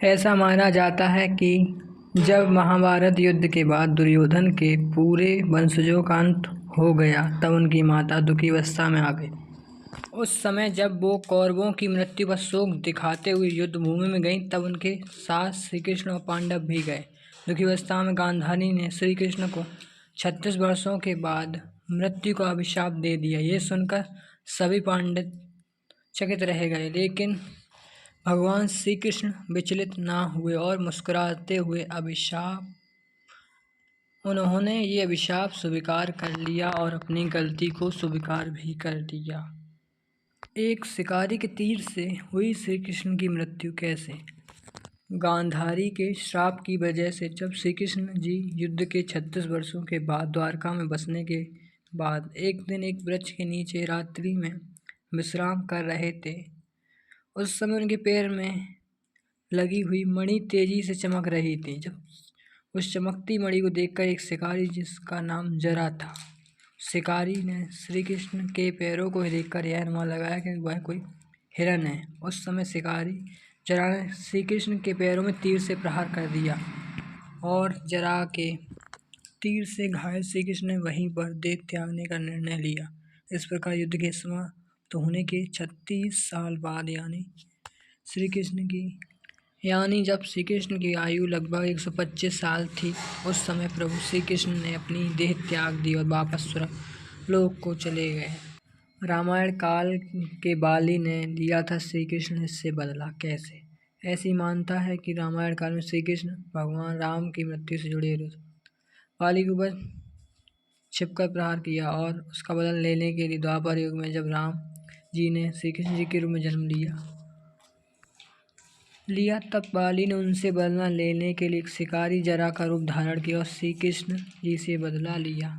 ऐसा माना जाता है कि जब महाभारत युद्ध के बाद दुर्योधन के पूरे वंशजों का अंत हो गया तब उनकी माता दुखी अवस्था में आ गई। उस समय जब वो कौरवों की मृत्यु पर शोक दिखाते हुए युद्ध भूमि में गईं तब उनके साथ श्री कृष्ण और पांडव भी गए। दुखी अवस्था में गांधारी ने श्री कृष्ण को 36 वर्षों के बाद मृत्यु का अभिशाप दे दिया। ये सुनकर सभी पांडित चकित रह गए, लेकिन भगवान श्री कृष्ण विचलित ना हुए और मुस्कुराते हुए उन्होंने ये अभिशाप स्वीकार कर लिया और अपनी गलती को स्वीकार भी कर दिया। एक शिकारी के तीर से हुई श्री कृष्ण की मृत्यु कैसे? गांधारी के श्राप की वजह से जब श्री कृष्ण जी युद्ध के 36 वर्षों के बाद द्वारका में बसने के बाद एक दिन एक वृक्ष के नीचे रात्रि में विश्राम कर रहे थे, उस समय उनके पैर में लगी हुई मणि तेजी से चमक रही थी। जब उस चमकती मणि को देखकर एक शिकारी जिसका नाम जरा था, शिकारी ने श्री कृष्ण के पैरों को देखकर यह अनुमान लगाया कि वह कोई हिरण है। उस समय शिकारी जरा ने श्री कृष्ण के पैरों में तीर से प्रहार कर दिया और जरा के तीर से घायल श्री कृष्ण ने वहीं पर देह त्यागने का निर्णय लिया। इस प्रकार युद्ध के समाप्त होने के 36 साल बाद जब श्री कृष्ण की आयु लगभग 125 साल थी, उस समय प्रभु श्री कृष्ण ने अपनी देह त्याग दी और वापस स्वर्गलोक को चले गए। रामायण काल के बाली ने लिया था श्री कृष्ण ने इससे बदला कैसे? ऐसी मानता है कि रामायण काल में श्री कृष्ण भगवान राम की मृत्यु से जुड़े बाली के ऊपर छिपकर प्रहार किया और उसका बदला लेने के लिए द्वापर युग में जब राम जी ने श्री कृष्ण जी के रूप में जन्म लिया तब बाली ने उनसे बदला लेने के लिए एक शिकारी जरा का रूप धारण किया और श्री कृष्ण जी से बदला लिया।